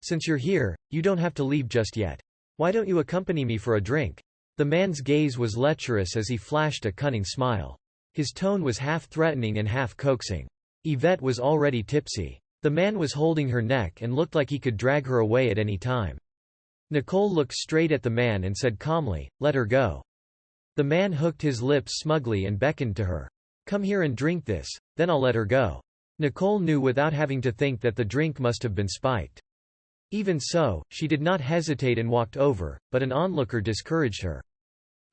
Since you're here, you don't have to leave just yet. Why don't you accompany me for a drink? The man's gaze was lecherous as he flashed a cunning smile. His tone was half threatening and half coaxing. Yvette was already tipsy. The man was holding her neck and looked like he could drag her away at any time. Nicole looked straight at the man and said calmly, "Let her go." The man hooked his lips smugly and beckoned to her. "Come here and drink this, then I'll let her go." Nicole knew without having to think that the drink must have been spiked. Even so, she did not hesitate and walked over, but an onlooker discouraged her.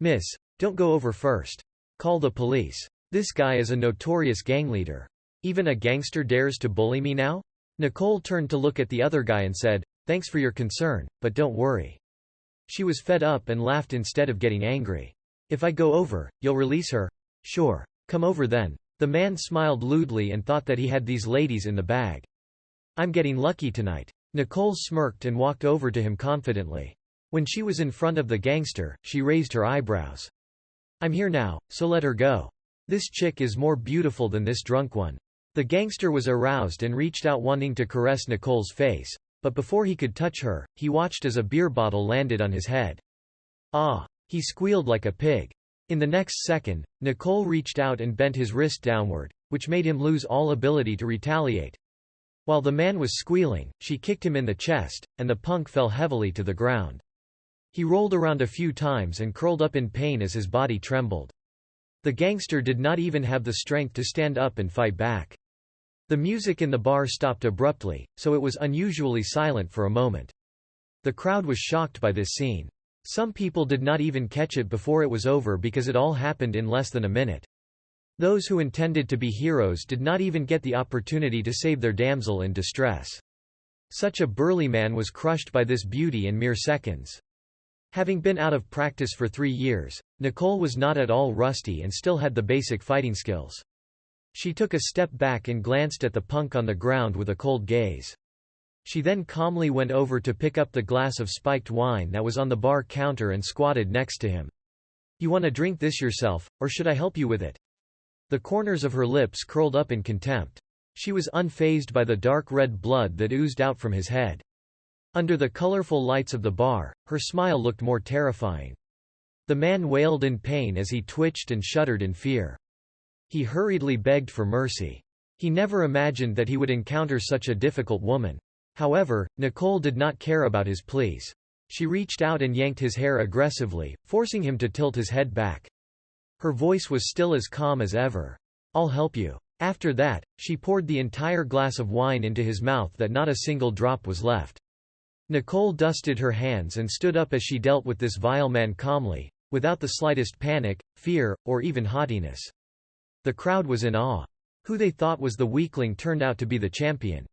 "Miss, don't go over first. Call the police. This guy is a notorious gang leader. Even a gangster dares to bully me now?" Nicole turned to look at the other guy and said, "Thanks for your concern, but don't worry." She was fed up and laughed instead of getting angry. "If I go over, you'll release her?" "Sure. Come over then." The man smiled lewdly and thought that he had these ladies in the bag. "I'm getting lucky tonight." Nicole smirked and walked over to him confidently. When she was in front of the gangster, she raised her eyebrows. "I'm here now, so let her go. This chick is more beautiful than this drunk one." The gangster was aroused and reached out wanting to caress Nicole's face, but before he could touch her, he watched as a beer bottle landed on his head. "Ah!" He squealed like a pig. In the next second, Nicole reached out and bent his wrist downward, which made him lose all ability to retaliate. While the man was squealing, she kicked him in the chest, and the punk fell heavily to the ground. He rolled around a few times and curled up in pain as his body trembled. The gangster did not even have the strength to stand up and fight back. The music in the bar stopped abruptly, so it was unusually silent for a moment. The crowd was shocked by this scene. Some people did not even catch it before it was over because it all happened in less than a minute. Those who intended to be heroes did not even get the opportunity to save their damsel in distress. Such a burly man was crushed by this beauty in mere seconds. Having been out of practice for 3 years, Nicole was not at all rusty and still had the basic fighting skills. She took a step back and glanced at the punk on the ground with a cold gaze. She then calmly went over to pick up the glass of spiked wine that was on the bar counter and squatted next to him. "You want to drink this yourself, or should I help you with it?" The corners of her lips curled up in contempt. She was unfazed by the dark red blood that oozed out from his head. Under the colorful lights of the bar, her smile looked more terrifying. The man wailed in pain as he twitched and shuddered in fear. He hurriedly begged for mercy. He never imagined that he would encounter such a difficult woman. However, Nicole did not care about his pleas. She reached out and yanked his hair aggressively, forcing him to tilt his head back. Her voice was still as calm as ever. "I'll help you." After that, she poured the entire glass of wine into his mouth that not a single drop was left. Nicole dusted her hands and stood up as she dealt with this vile man calmly, without the slightest panic, fear, or even haughtiness. The crowd was in awe. Who they thought was the weakling turned out to be the champion.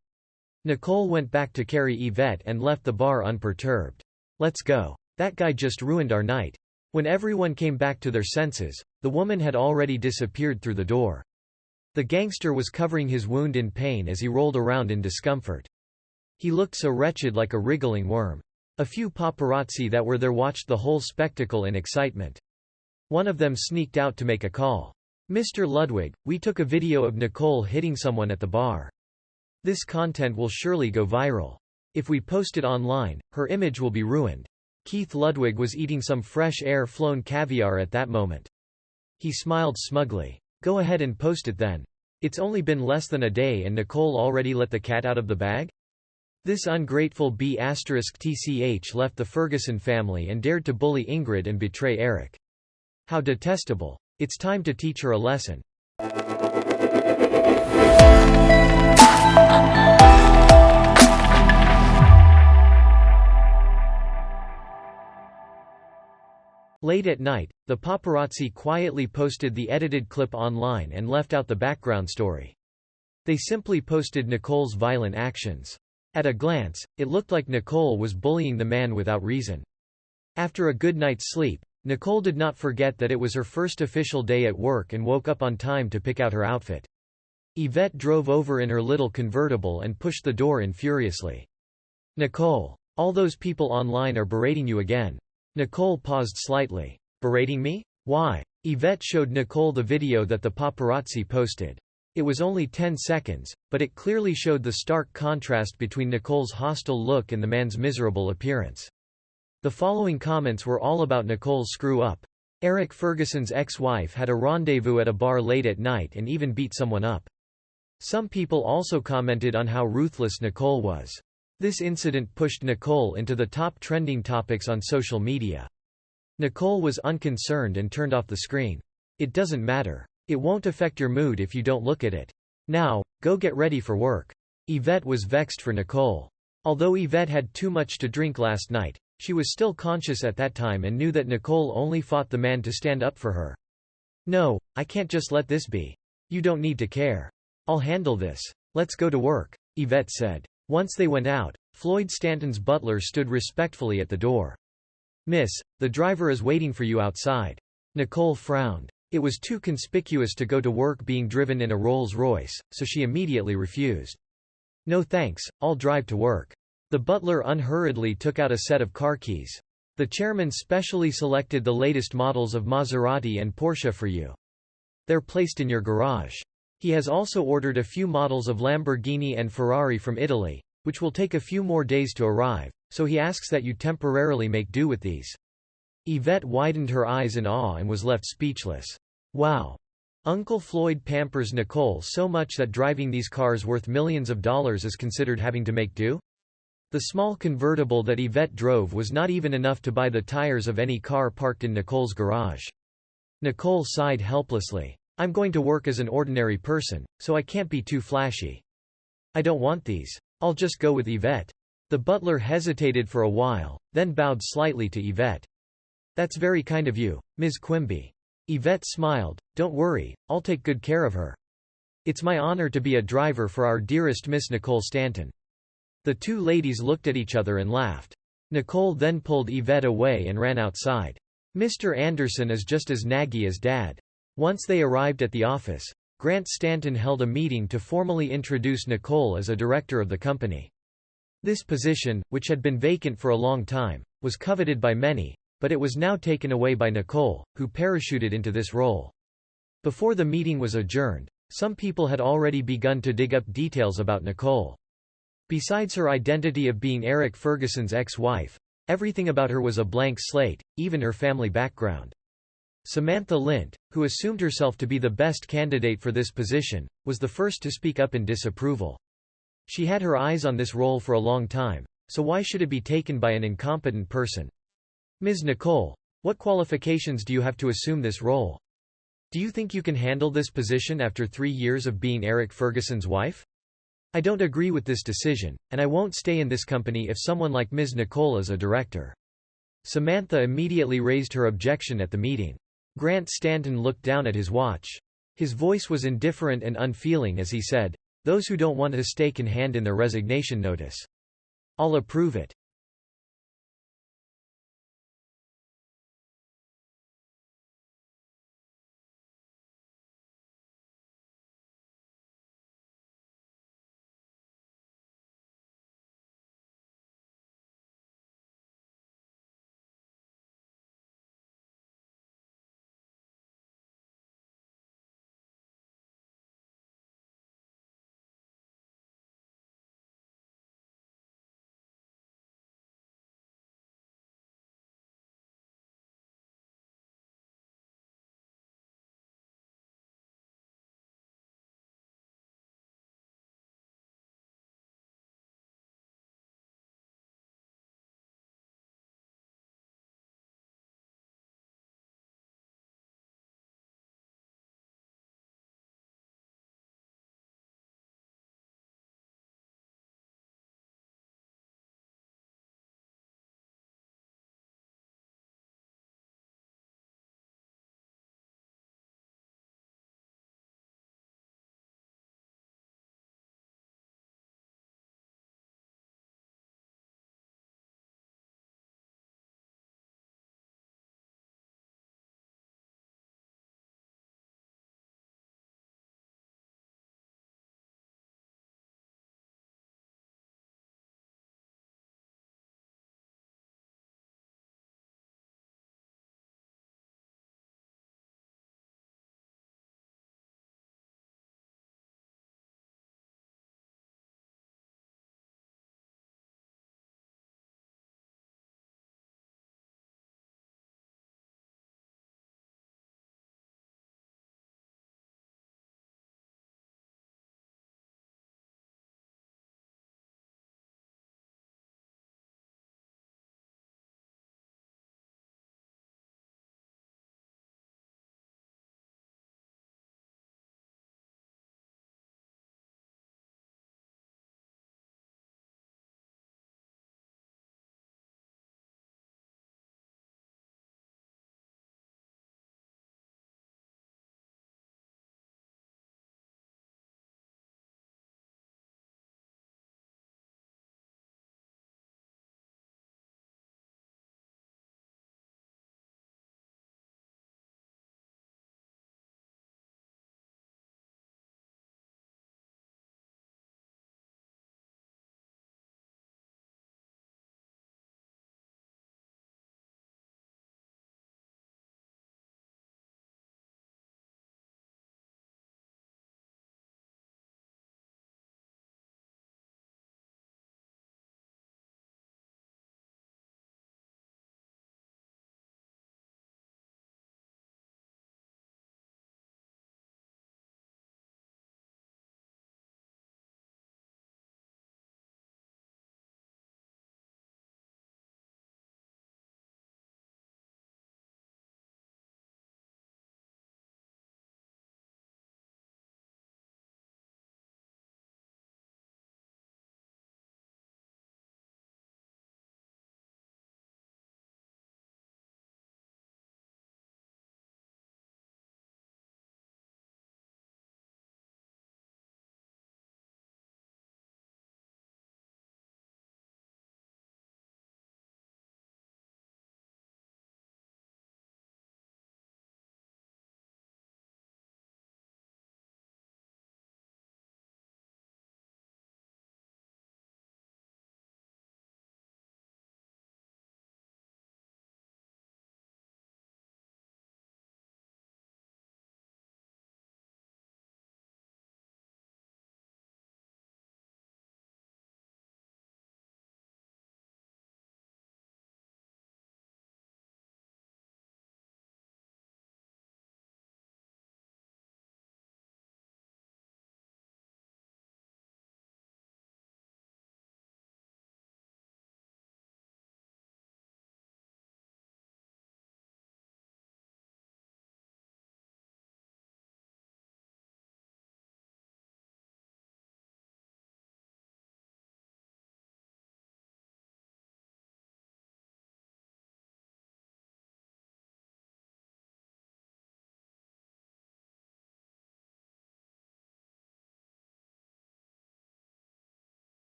Nicole went back to carry Yvette and left the bar unperturbed. "Let's go. That guy just ruined our night." When everyone came back to their senses, the woman had already disappeared through the door. The gangster was covering his wound in pain as he rolled around in discomfort. He looked so wretched, like a wriggling worm. A few paparazzi that were there watched the whole spectacle in excitement. One of them sneaked out to make a call. "Mr. Ludwig, we took a video of Nicole hitting someone at the bar. This content will surely go viral. If we post it online, her image will be ruined." Keith Ludwig was eating some fresh air-flown caviar at that moment. He smiled smugly. "Go ahead and post it then. It's only been less than a day and Nicole already let the cat out of the bag?" This ungrateful B*TCH left the Ferguson family and dared to bully Ingrid and betray Eric. How detestable. It's time to teach her a lesson. Late at night, the paparazzi quietly posted the edited clip online and left out the background story. They simply posted Nicole's violent actions. At a glance, it looked like Nicole was bullying the man without reason. After a good night's sleep, Nicole did not forget that it was her first official day at work and woke up on time to pick out her outfit. Yvette drove over in her little convertible and pushed the door in furiously. "Nicole, all those people online are berating you again." Nicole paused slightly. "Berating me? Why?" Yvette showed Nicole the video that the paparazzi posted. It was only 10 seconds, but it clearly showed the stark contrast between Nicole's hostile look and the man's miserable appearance. The following comments were all about Nicole's screw-up. Eric Ferguson's ex-wife had a rendezvous at a bar late at night and even beat someone up. Some people also commented on how ruthless Nicole was. This incident pushed Nicole into the top trending topics on social media. Nicole was unconcerned and turned off the screen. "It doesn't matter. It won't affect your mood if you don't look at it. Now, go get ready for work." Yvette was vexed for Nicole. Although Yvette had too much to drink last night, she was still conscious at that time and knew that Nicole only fought the man to stand up for her. "No, I can't just let this be. You don't need to care. I'll handle this. Let's go to work," Yvette said. Once they went out, Floyd Stanton's butler stood respectfully at the door. "Miss, the driver is waiting for you outside." Nicole frowned. It was too conspicuous to go to work being driven in a Rolls-Royce, so she immediately refused. "No thanks, I'll drive to work." The butler unhurriedly took out a set of car keys. "The chairman specially selected the latest models of Maserati and Porsche for you. They're placed in your garage. He has also ordered a few models of Lamborghini and Ferrari from Italy, which will take a few more days to arrive, so he asks that you temporarily make do with these." Yvette widened her eyes in awe and was left speechless. Wow. Uncle Floyd pampers Nicole so much that driving these cars worth millions of dollars is considered having to make do? The small convertible that Yvette drove was not even enough to buy the tires of any car parked in Nicole's garage. Nicole sighed helplessly. "I'm going to work as an ordinary person, so I can't be too flashy. I don't want these. I'll just go with Yvette." The butler hesitated for a while, then bowed slightly to Yvette. "That's very kind of you, Ms. Quimby." Yvette smiled. "Don't worry, I'll take good care of her. It's my honor to be a driver for our dearest Miss Nicole Stanton." The two ladies looked at each other and laughed. Nicole then pulled Yvette away and ran outside. "Mr. Anderson is just as naggy as Dad." Once they arrived at the office, Grant Stanton held a meeting to formally introduce Nicole as a director of the company. This position, which had been vacant for a long time, was coveted by many, but it was now taken away by Nicole, who parachuted into this role. Before the meeting was adjourned, some people had already begun to dig up details about Nicole. Besides her identity of being Eric Ferguson's ex-wife, everything about her was a blank slate, even her family background. Samantha Lint, who assumed herself to be the best candidate for this position, was the first to speak up in disapproval. She had her eyes on this role for a long time, so why should it be taken by an incompetent person? "Ms. Nicole, what qualifications do you have to assume this role? Do you think you can handle this position after 3 years of being Eric Ferguson's wife? I don't agree with this decision, and I won't stay in this company if someone like Ms. Nicole is a director." Samantha immediately raised her objection at the meeting. Grant Stanton looked down at his watch. His voice was indifferent and unfeeling as he said, "Those who don't want to stay can hand in their resignation notice. I'll approve it."